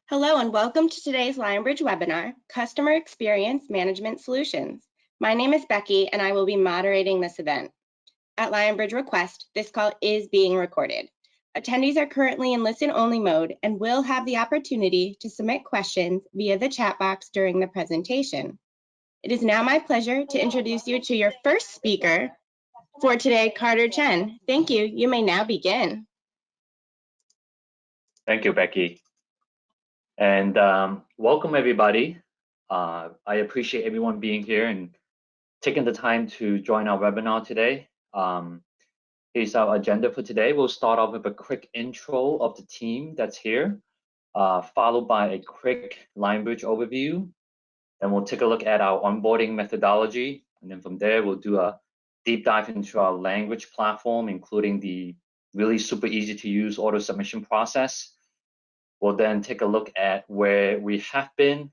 Hello and welcome to today's Lionbridge webinar, Customer Experience Management Solutions. My name is Becky and I will be moderating this event. At Lionbridge request, this call is being recorded. Attendees are currently in listen-only mode and will have the opportunity to submit questions via the chat box during the presentation. It is now my pleasure to introduce you to your first speaker for today, Carter Chen. Thank you. You may now begin. Thank you, Becky. And welcome, everybody. I appreciate everyone being here and taking the time to join our webinar today. Here's our agenda for today. We'll start off with a quick intro of the team that's here, followed by a quick Lionbridge overview. Then we'll take a look at our onboarding methodology. And then from there, we'll do a deep dive into our language platform, including the really super easy to use auto submission process. We'll then take a look at where we have been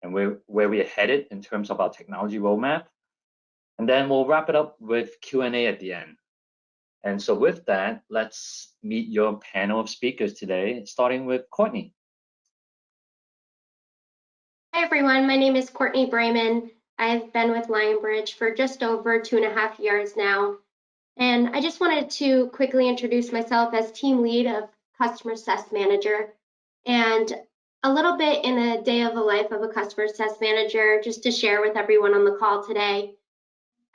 and where we are headed in terms of our technology roadmap. And then we'll wrap it up with Q&A at the end. And so with that, let's meet your panel of speakers today, starting with Courtney. Hi, everyone. My name is Courtney Brayman. I've been with Lionbridge for just over 2.5 years now. And I just wanted to quickly introduce myself as team lead of Customer Success Manager, and a little bit in a day of the life of a Customer Success Manager, just to share with everyone on the call today.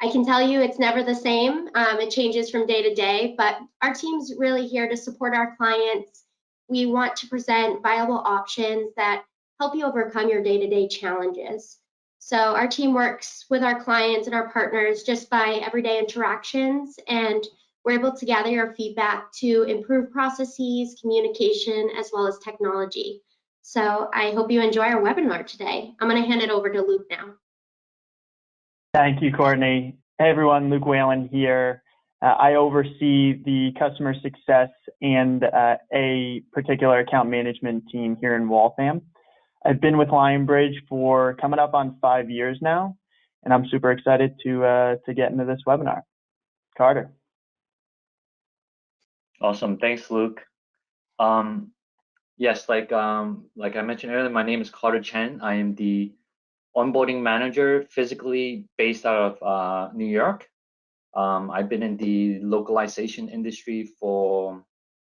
I can tell you it's never the same. It changes from day to day, but our team's really here to support our clients. We want to present viable options that help you overcome your day-to-day challenges. So our team works with our clients and our partners just by everyday interactions, and we're able to gather your feedback to improve processes, communication, as well as technology. So I hope you enjoy our webinar today. I'm going to hand it over to Luke now. Thank you, Courtney. Hey, everyone, Luke Whalen here. I oversee the customer success and a particular account management team here in Waltham. I've been with Lionbridge for coming up on 5 years now, and I'm super excited to get into this webinar. Carter. Awesome, thanks, Luke. Yes, like I mentioned earlier, my name is Carter Chen. I am the onboarding manager, physically based out of New York. I've been in the localization industry for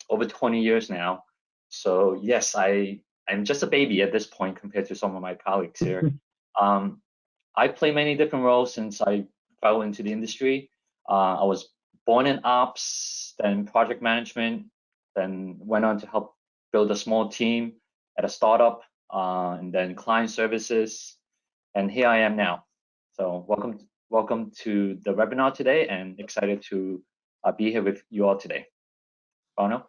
over 20 years now. So yes, I'm just a baby at this point compared to some of my colleagues here. I play many different roles since I fell into the industry. I was born in ops, then project management, then went on to help build a small team at a startup, and then client services, and here I am now. So welcome to the webinar today, and excited to be here with you all today. Ronald?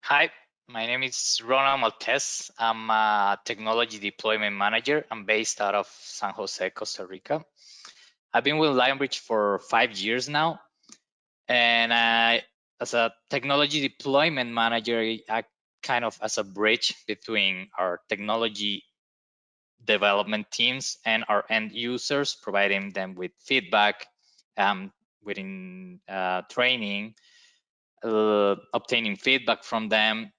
Hi, my name is Ronald Maltese. I'm a technology deployment manager. I'm based out of San Jose, Costa Rica. I've been with Lionbridge for 5 years now. And as a technology deployment manager, I act kind of as a bridge between our technology development teams and our end users, providing them with feedback, within training, obtaining feedback from them,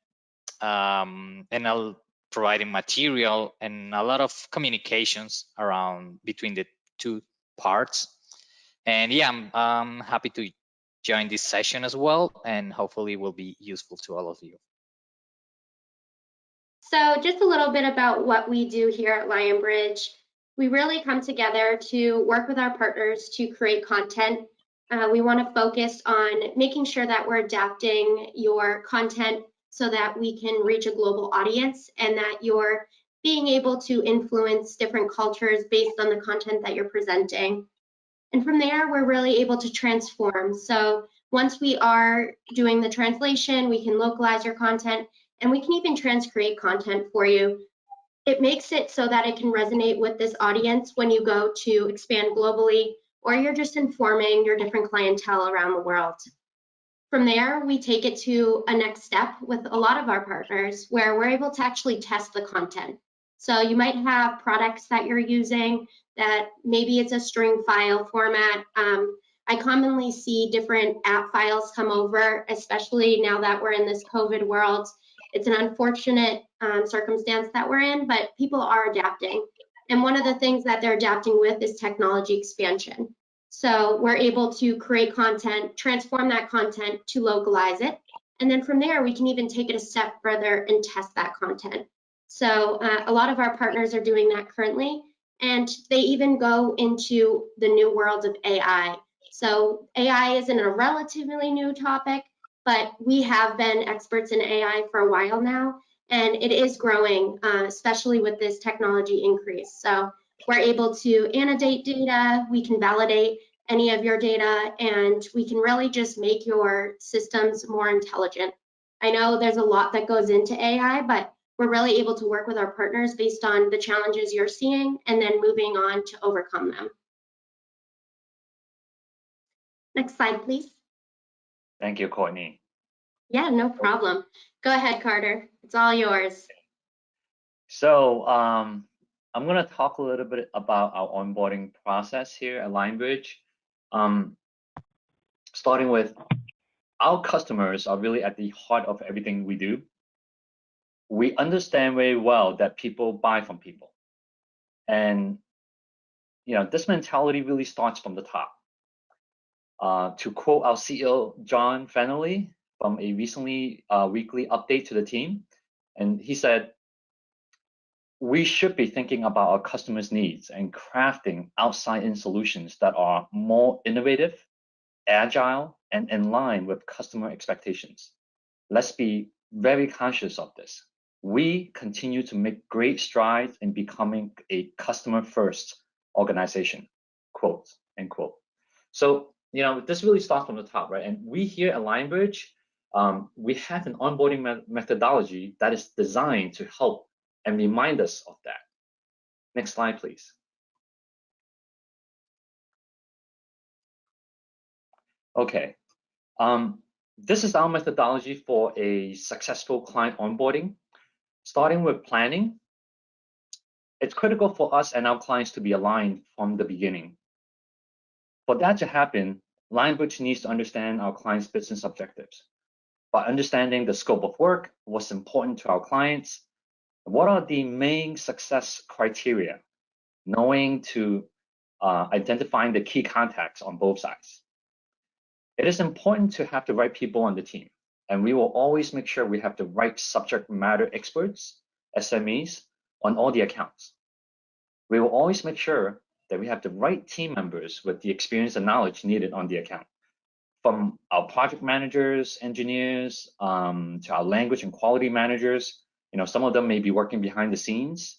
and providing material and a lot of communications around between the two parts. And yeah, I'm happy to join this session as well, and hopefully will be useful to all of you. So just a little bit about what we do here at Lionbridge. We really come together to work with our partners to create content. We want to focus on making sure that we're adapting your content so that we can reach a global audience, and that you're being able to influence different cultures based on the content that you're presenting. And from there, we're really able to transform. So once we are doing the translation, we can localize your content, and we can even transcreate content for you. It makes it so that it can resonate with this audience when you go to expand globally, or you're just informing your different clientele around the world. From there, we take it to a next step with a lot of our partners where we're able to actually test the content. So you might have products that you're using that maybe it's a string file format. I commonly see different app files come over, especially now that we're in this COVID world. It's an unfortunate circumstance that we're in, but people are adapting. And one of the things that they're adapting with is technology expansion. So we're able to create content, transform that content to localize it. And then from there, we can even take it a step further and test that content. So a lot of our partners are doing that currently. And they even go into the new world of AI. So AI isn't a relatively new topic, but we have been experts in AI for a while now, and it is growing, especially with this technology increase. So we're able to annotate data, we can validate any of your data, and we can really just make your systems more intelligent. I know there's a lot that goes into AI, but we're really able to work with our partners based on the challenges you're seeing and then moving on to overcome them. Next slide, please. Thank you, Courtney. Yeah, no problem. Go ahead, Carter. It's all yours. So I'm going to talk a little bit about our onboarding process here at Lionbridge. Starting with, our customers are really at the heart of everything we do. We understand very well that people buy from people. And this mentality really starts from the top. To quote our CEO, John Fennelly, from a recently weekly update to the team, and he said, we should be thinking about our customers' needs and crafting outside-in solutions that are more innovative, agile, and in line with customer expectations. Let's be very conscious of this. We continue to make great strides in becoming a customer-first organization, quote, end quote. So, this really starts from the top, right? And we here at Lionbridge, we have an onboarding methodology that is designed to help and remind us of that. Next slide, please. Okay, this is our methodology for a successful client onboarding. Starting with planning, it's critical for us and our clients to be aligned from the beginning. For that to happen, Lionbridge needs to understand our clients' business objectives. By understanding the scope of work, what's important to our clients, what are the main success criteria, knowing to identifying the key contacts on both sides. It is important to have the right people on the team, and we will always make sure we have the right subject matter experts, SMEs, on all the accounts. We will always make sure that we have the right team members with the experience and knowledge needed on the account. From our project managers, engineers, to our language and quality managers, some of them may be working behind the scenes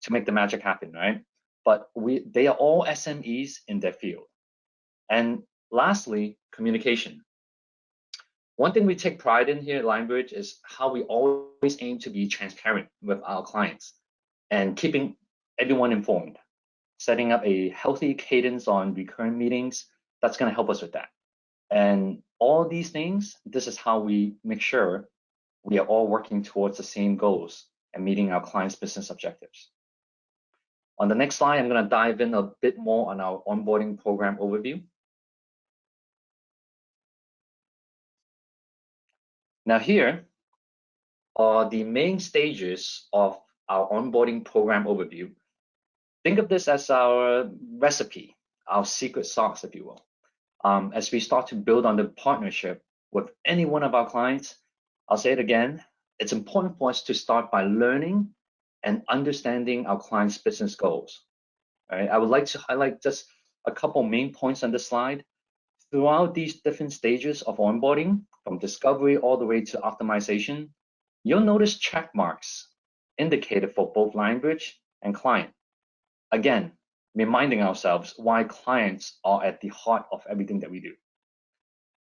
to make the magic happen, right? But they are all SMEs in their field. And lastly, communication. One thing we take pride in here at Lionbridge is how we always aim to be transparent with our clients and keeping everyone informed. Setting up a healthy cadence on recurrent meetings, that's going to help us with that. And all these things, this is how we make sure we are all working towards the same goals and meeting our clients' business objectives. On the next slide, I'm going to dive in a bit more on our onboarding program overview. Now here are the main stages of our onboarding program overview. Think of this as our recipe, our secret sauce, if you will. As we start to build on the partnership with any one of our clients, I'll say it again, it's important for us to start by learning and understanding our clients' business goals. All right, I would like to highlight just a couple main points on this slide. Throughout these different stages of onboarding, from discovery all the way to optimization, you'll notice check marks indicated for both Lionbridge and client. Again, reminding ourselves why clients are at the heart of everything that we do.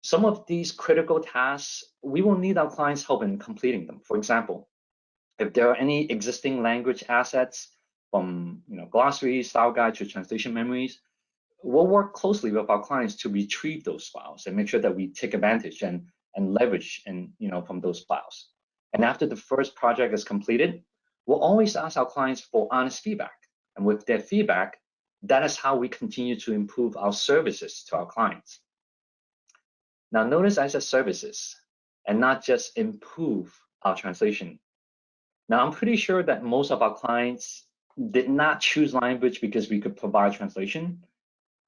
Some of these critical tasks, we will need our clients' help in completing them. For example, if there are any existing language assets from glossaries, style guides to translation memories, we'll work closely with our clients to retrieve those files and make sure that we take advantage and leverage from those files. And after the first project is completed, we'll always ask our clients for honest feedback. And with their feedback, that is how we continue to improve our services to our clients. Now, notice I said services and not just improve our translation. Now, I'm pretty sure that most of our clients did not choose Lionbridge because we could provide translation.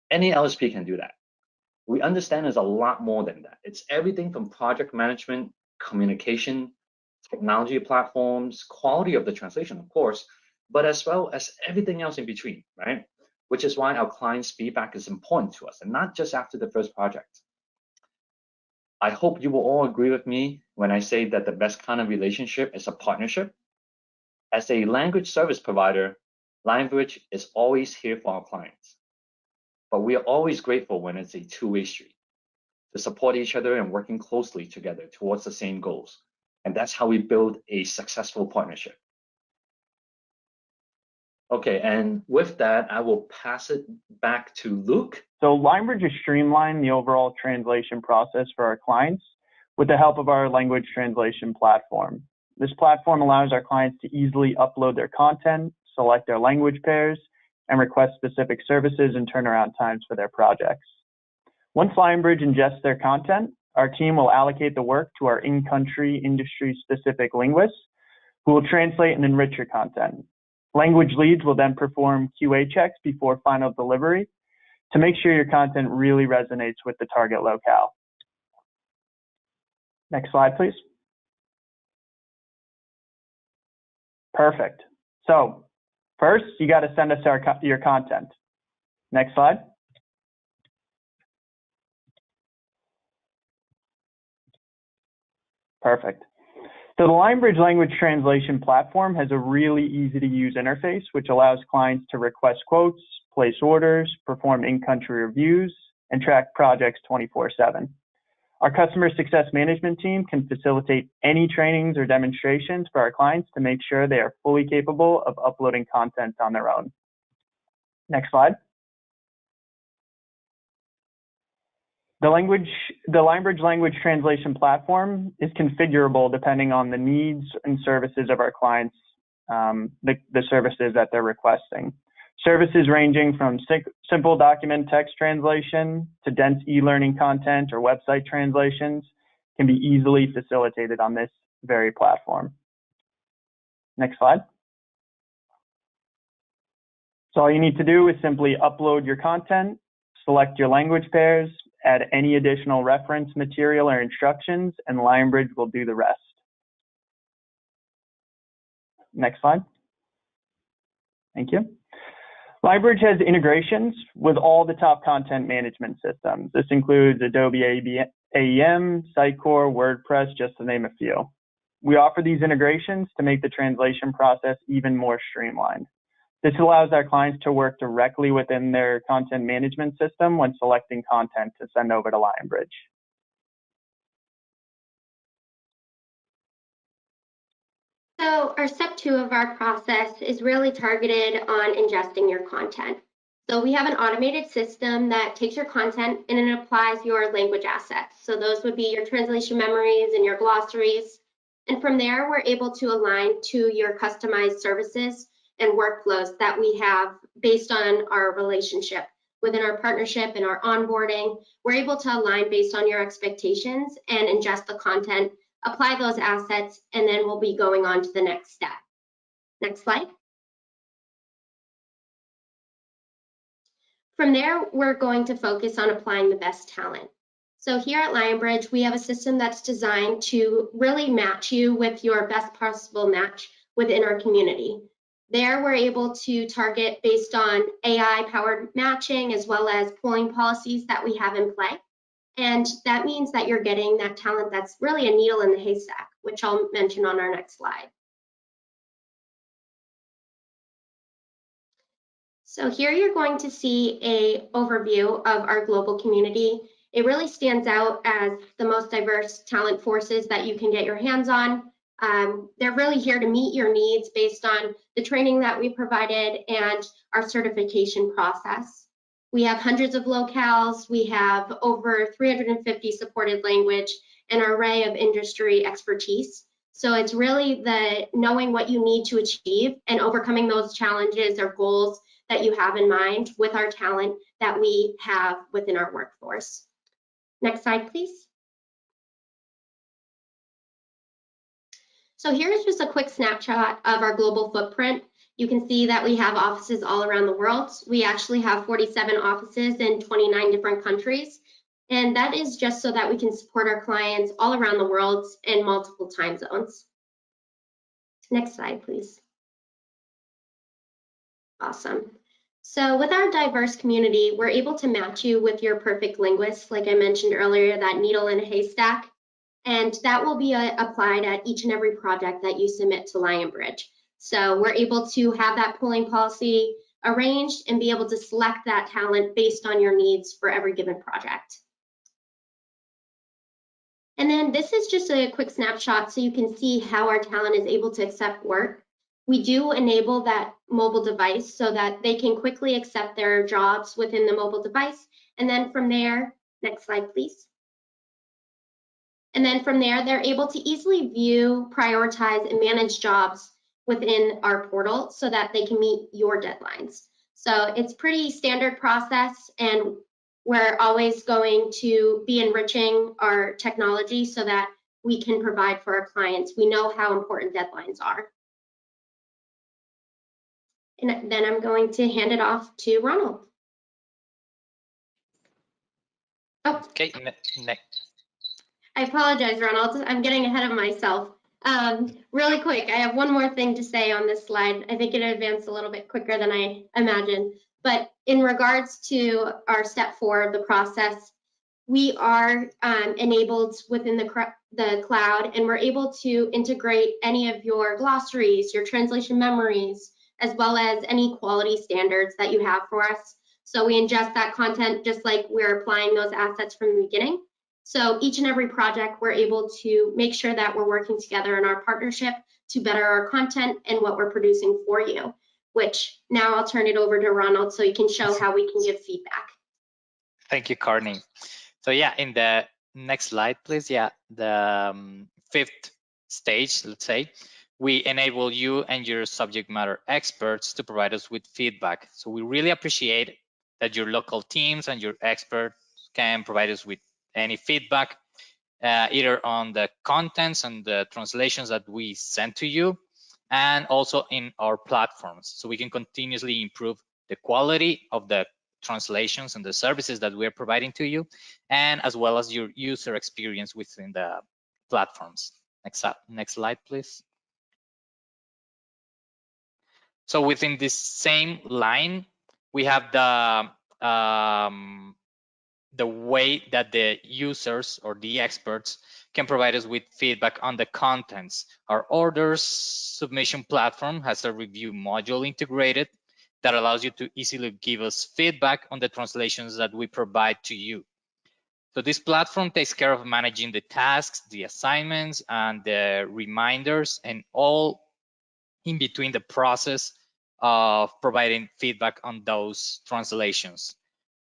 Any LSP can do that. We understand there's a lot more than that. It's everything from project management, communication, technology platforms, quality of the translation, of course, but as well as everything else in between, right? Which is why our clients' feedback is important to us, and not just after the first project. I hope you will all agree with me when I say that the best kind of relationship is a partnership. As a language service provider, Lionbridge is always here for our clients. But we are always grateful when it's a two-way street, to support each other and working closely together towards the same goals. And that's how we build a successful partnership. Okay, and with that, I will pass it back to Luke. So Lionbridge has streamlined the overall translation process for our clients with the help of our language translation platform. This platform allows our clients to easily upload their content, select their language pairs, and request specific services and turnaround times for their projects. Once Lionbridge ingests their content, our team will allocate the work to our in-country industry-specific linguists who will translate and enrich your content. Language leads will then perform QA checks before final delivery to make sure your content really resonates with the target locale. Next slide, please. Perfect. So first, you got to send us your content. Next slide. Perfect. So the Lionbridge language translation platform has a really easy to use interface, which allows clients to request quotes, place orders, perform in-country reviews, and track projects 24/7. Our customer success management team can facilitate any trainings or demonstrations for our clients to make sure they are fully capable of uploading content on their own. Next slide. The Lionbridge language translation platform is configurable depending on the needs and services of our clients, the services that they're requesting. Services ranging from simple document text translation to dense e-learning content or website translations can be easily facilitated on this very platform. Next slide. So all you need to do is simply upload your content, select your language pairs, add any additional reference material or instructions, and Lionbridge will do the rest. Next slide. Thank you. Lionbridge has integrations with all the top content management systems. This includes Adobe AEM, Sitecore, WordPress, just to name a few. We offer these integrations to make the translation process even more streamlined. This allows our clients to work directly within their content management system when selecting content to send over to Lionbridge. So our step 2 of our process is really targeted on ingesting your content. So we have an automated system that takes your content and it applies your language assets. So those would be your translation memories and your glossaries. And from there, we're able to align to your customized services and workflows that we have based on our relationship. Within our partnership and our onboarding, we're able to align based on your expectations and ingest the content, apply those assets, and then we'll be going on to the next step. Next slide. From there, we're going to focus on applying the best talent. So here at Lionbridge, we have a system that's designed to really match you with your best possible match within our community. There, we're able to target based on AI-powered matching as well as pooling policies that we have in play. And that means that you're getting that talent that's really a needle in the haystack, which I'll mention on our next slide. So here you're going to see an overview of our global community. It really stands out as the most diverse talent forces that you can get your hands on. They're really here to meet your needs based on the training that we provided and our certification process. We have hundreds of locales, we have over 350 supported language, and an array of industry expertise. So it's really the knowing what you need to achieve and overcoming those challenges or goals that you have in mind with our talent that we have within our workforce. Next slide, please. So here's just a quick snapshot of our global footprint. You can see that we have offices all around the world. We actually have 47 offices in 29 different countries. And that is just so that we can support our clients all around the world in multiple time zones. Next slide, please. Awesome. So with our diverse community, we're able to match you with your perfect linguist, like I mentioned earlier, that needle in a haystack. And that will be applied at each and every project that you submit to Lionbridge. So we're able to have that pooling policy arranged and be able to select that talent based on your needs for every given project. And then this is just a quick snapshot so you can see how our talent is able to accept work. We do enable that mobile device so that they can quickly accept their jobs within the mobile device. And then from there, next slide, please. And then from there, they're able to easily view, prioritize, and manage jobs within our portal so that they can meet your deadlines. So it's pretty standard process, and we're always going to be enriching our technology so that we can provide for our clients. We know how important deadlines are. And then I'm going to hand it off to Ronald. Oh. Okay, next. I apologize, Ronald. I'm getting ahead of myself. Really quick, I have one more thing to say on this slide. I think it advanced a little bit quicker than I imagined. But in regards to our step 4 of the process, we are enabled within the cloud, and we're able to integrate any of your glossaries, your translation memories, as well as any quality standards that you have for us. So we ingest that content just like we're applying those assets from the beginning. So each and every project, we're able to make sure that we're working together in our partnership to better our content and what we're producing for you, which now I'll turn it over to Ronald so he can show how we can give feedback. Thank you, Courtney. So yeah, in the next slide, please. Yeah, the 5th stage, let's say, we enable you and your subject matter experts to provide us with feedback. So we really appreciate that your local teams and your experts can provide us with any feedback, either on the contents and the translations that we send to you, and also in our platforms, so we can continuously improve the quality of the translations and the services that we're providing to you, and as well as your user experience within the platforms. Next slide, please. So within this same line, we have the way that the users or the experts can provide us with feedback on the contents. Our orders submission platform has a review module integrated that allows you to easily give us feedback on the translations that we provide to you. So this platform takes care of managing the tasks, the assignments, and the reminders, and all in between the process of providing feedback on those translations.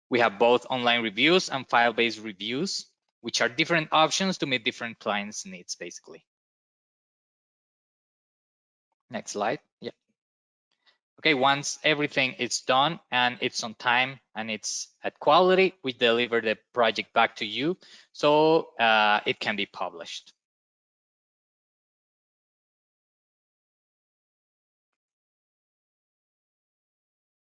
We have both online reviews and file-based reviews, which are different options to meet different clients' needs, basically. Next slide. Yeah. Okay, once everything is done and it's on time and it's at quality, we deliver the project back to you so it can be published.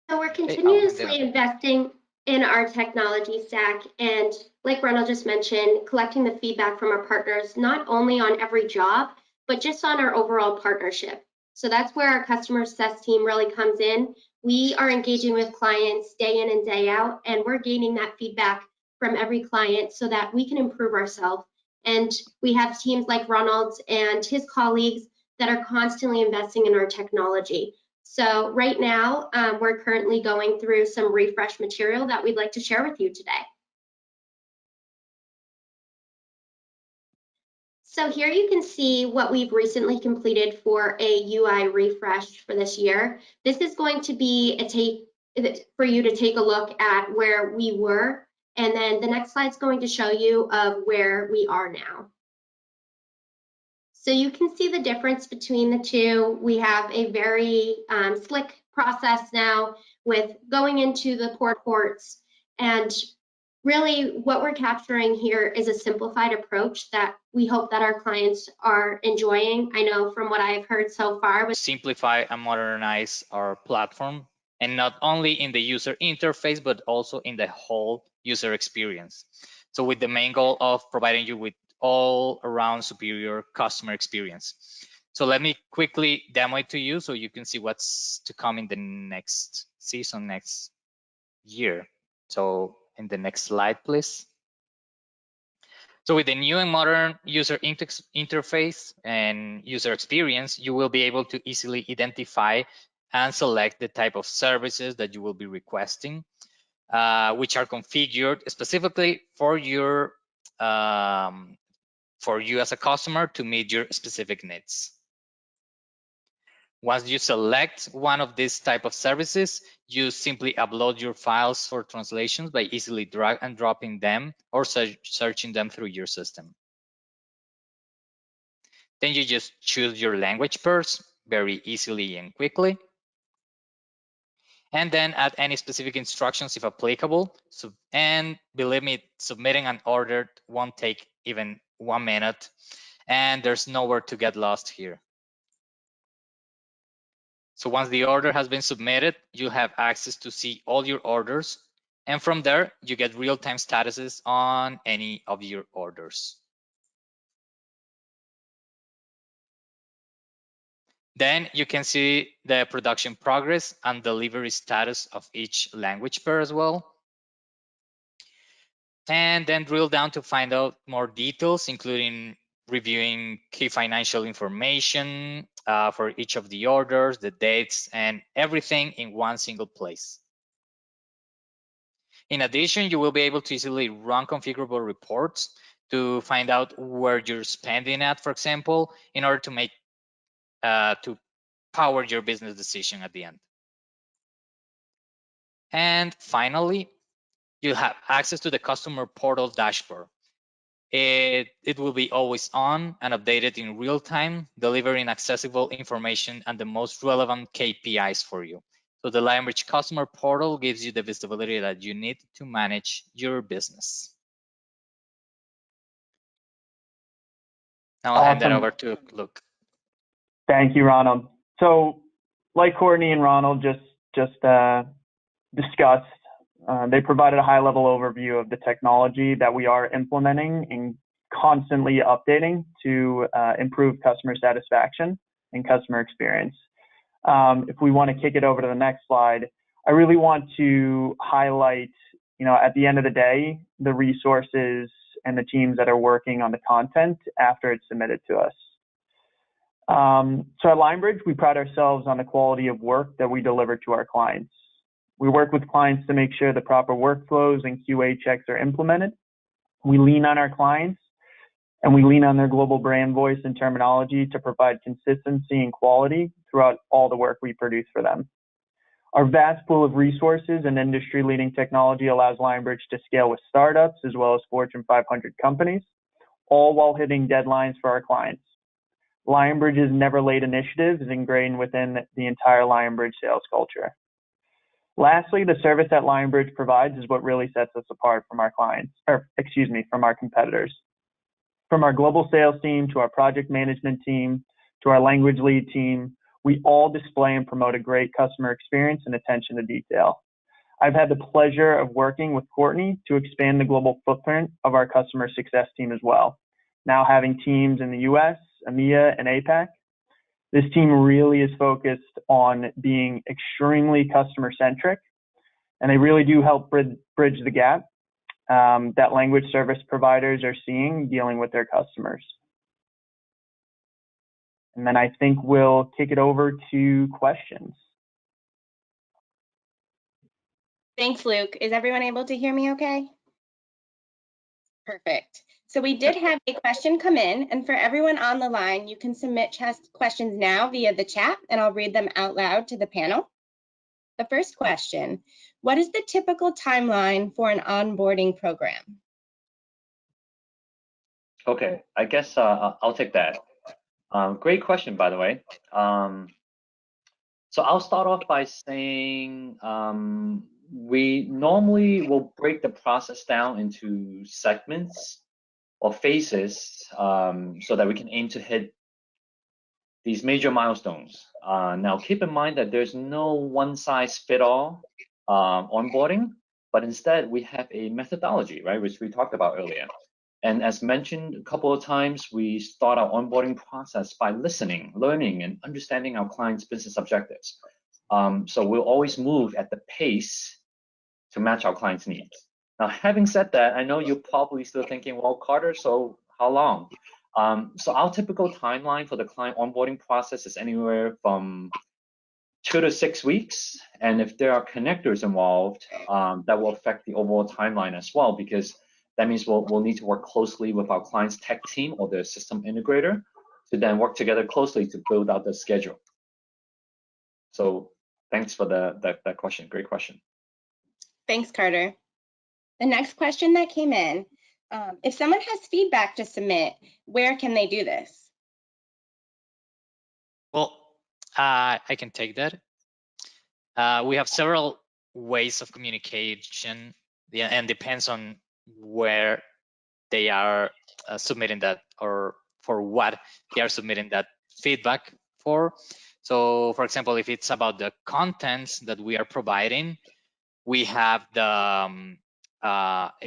So we're continuously investing in our technology stack, and like Ronald just mentioned, collecting the feedback from our partners, not only on every job, but just on our overall partnership. So that's where our customer success team really comes in. We are engaging with clients day in and day out, and we're gaining that feedback from every client so that we can improve ourselves. And we have teams like Ronald and his colleagues that are constantly investing in our technology. So right now, we're currently going through some refresh material that we'd like to share with you today. So here you can see what we've recently completed for a UI refresh for this year. This is going to be for you to take a look at where we were, and then the next slide is going to show you of where we are now. So you can see the difference between the two. We have a very slick process now with going into the ports and Really, what we're capturing here is a simplified approach that we hope that our clients are enjoying. I know from what I've heard so far. Simplify and modernize our platform, and not only in the user interface, but also in the whole user experience. So with the main goal of providing you with all around superior customer experience. So let me quickly demo it to you so you can see what's to come in the next season, next year. So in the next slide, please. So with the new and modern user interface and user experience, you will be able to easily identify and select the type of services that you will be requesting, which are configured specifically for you as a customer to meet your specific needs. Once you select one of these type of services, you simply upload your files for translations by easily drag and dropping them or searching them through your system. Then you just choose your language pairs very easily and quickly. And then add any specific instructions if applicable. And believe me, submitting an order won't take even 1 minute, and there's nowhere to get lost here. So once the order has been submitted, you have access to see all your orders. And from there, you get real-time statuses on any of your orders. Then you can see the production progress and delivery status of each language pair as well. And then drill down to find out more details, including reviewing key financial information for each of the orders, the dates, and everything in one single place. In addition, you will be able to easily run configurable reports to find out where you're spending at, for example, in order to make to power your business decision at the end. And finally, you have access to the customer portal dashboard. It will be always on and updated in real time, delivering accessible information and the most relevant KPIs for you. So the Lionbridge customer portal gives you the visibility that you need to manage your business. Now I'll hand that over to Luke. Thank you, Ronald. So like Courtney and Ronald just discussed, they provided a high-level overview of the technology that we are implementing and constantly updating to improve customer satisfaction and customer experience. If we want to kick it over to the next slide, I really want to highlight, at the end of the day, the resources and the teams that are working on the content after it's submitted to us. So at Lionbridge, we pride ourselves on the quality of work that we deliver to our clients. We work with clients to make sure the proper workflows and QA checks are implemented. We lean on our clients, and we lean on their global brand voice and terminology to provide consistency and quality throughout all the work we produce for them. Our vast pool of resources and industry-leading technology allows Lionbridge to scale with startups as well as Fortune 500 companies, all while hitting deadlines for our clients. Lionbridge's never late initiative is ingrained within the entire Lionbridge sales culture. Lastly, the service that Lionbridge provides is what really sets us apart from our clients, from our competitors. From our global sales team to our project management team to our language lead team, we all display and promote a great customer experience and attention to detail. I've had the pleasure of working with Courtney to expand the global footprint of our customer success team as well. Now having teams in the US, EMEA, and APAC, this team really is focused on being extremely customer-centric, and they really do help bridge the gap that language service providers are seeing dealing with their customers. And then I think we'll kick it over to questions. Thanks, Luke. Is everyone able to hear me okay? Perfect. So we did have a question come in, and for everyone on the line, you can submit questions now via the chat, and I'll read them out loud to the panel. The first question, what is the typical timeline for an onboarding program? Okay, I guess I'll take that. Great question, by the way. So I'll start off by saying we normally will break the process down into segments or phases so that we can aim to hit these major milestones. Now, keep in mind that there's no one-size-fit-all onboarding, but instead we have a methodology, right, which we talked about earlier. And as mentioned a couple of times, we start our onboarding process by listening, learning, and understanding our clients' business objectives. So we'll always move at the pace to match our clients' needs. Now, having said that, I know you're probably still thinking, well, Carter, so how long? So our typical timeline for the client onboarding process is anywhere from 2 to 6 weeks. And if there are connectors involved, that will affect the overall timeline as well, because that means we'll need to work closely with our client's tech team or the system integrator to then work together closely to build out the schedule. So thanks for that question. Great question. Thanks, Carter. The next question that came in, if someone has feedback to submit, where can they do this? Well, I can take that. We have several ways of communication, and depends on where they are submitting that, or for what they are submitting that feedback for. So, for example, if it's about the contents that we are providing, we have the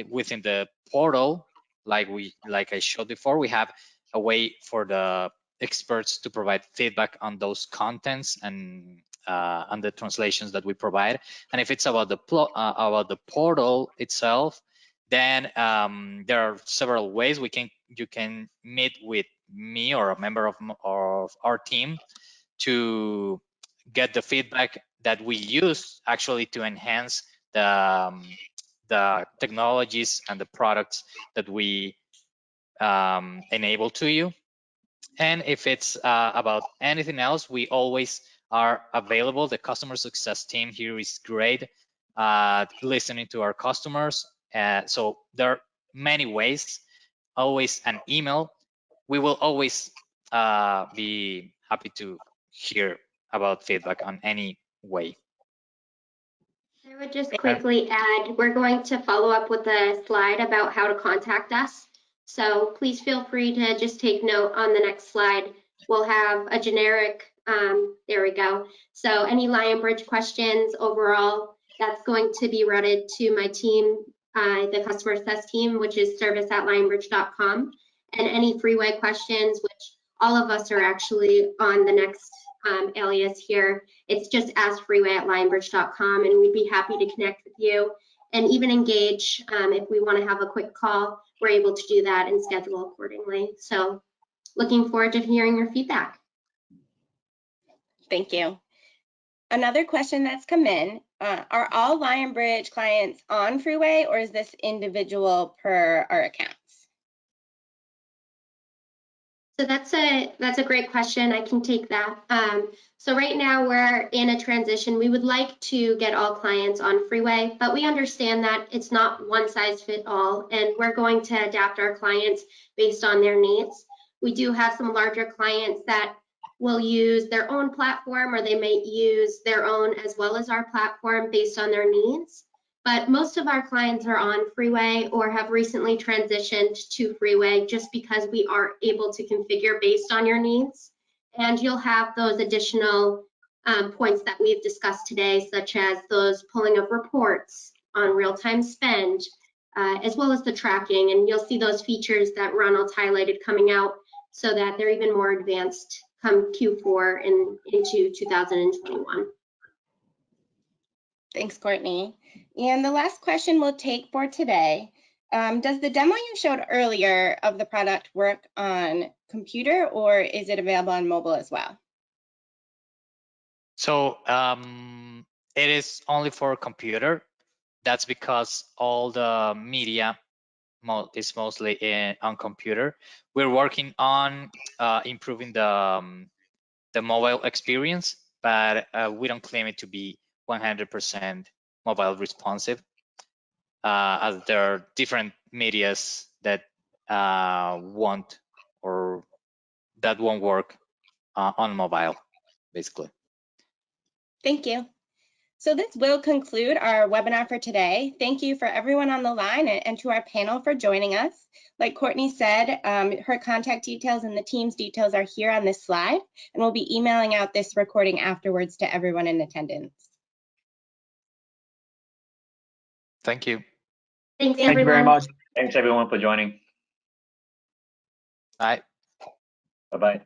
within the portal, like I showed before, we have a way for the experts to provide feedback on those contents and on the translations that we provide. And if it's about the portal itself, then there are several ways you can meet with me or a member of our team to get the feedback that we use actually to enhance the technologies and the products that we enable to you. And if it's about anything else, we always are available. The customer success team here is great at listening to our customers. So there are many ways. Always an email. We will always be happy to hear about feedback on any way. I would just quickly add, we're going to follow up with a slide about how to contact us. So please feel free to just take note on the next slide. We'll have a generic, there we go. So any Lionbridge questions overall, that's going to be routed to my team, the customer success team, which is service@lionbridge.com. And any freeway questions, which all of us are actually on the next alias here, it's just askfreeway@lionbridge.com, and we'd be happy to connect with you and even engage. If we want to have a quick call, we're able to do that and schedule accordingly. So looking forward to hearing your feedback. Thank you. Another question that's come in, are all Lionbridge clients on Freeway, or is this individual per our accounts? So that's a great question. I can take that. So right now we're in a transition. We would like to get all clients on Freeway, but we understand that it's not one size fit all, and we're going to adapt our clients based on their needs. We do have some larger clients that will use their own platform, or they may use their own as well as our platform based on their needs. But most of our clients are on Freeway or have recently transitioned to Freeway just because we are able to configure based on your needs. And you'll have those additional points that we've discussed today, such as those pulling of reports on real-time spend, as well as the tracking. And you'll see those features that Ronald highlighted coming out so that they're even more advanced come Q4 and into 2021. Thanks, Courtney. And the last question we'll take for today, does the demo you showed earlier of the product work on computer, or is it available on mobile as well? So it is only for computer. That's because all the media is mostly on computer. We're working on improving the mobile experience, but we don't claim it to be 100% mobile responsive, as there are different medias that won't work on mobile, basically. Thank you. So this will conclude our webinar for today. Thank you for everyone on the line and to our panel for joining us. Like Courtney said, her contact details and the team's details are here on this slide, and we'll be emailing out this recording afterwards to everyone in attendance. Thank you. Thanks, Thank you very everyone. much. Thanks everyone for joining. Bye. Bye-bye.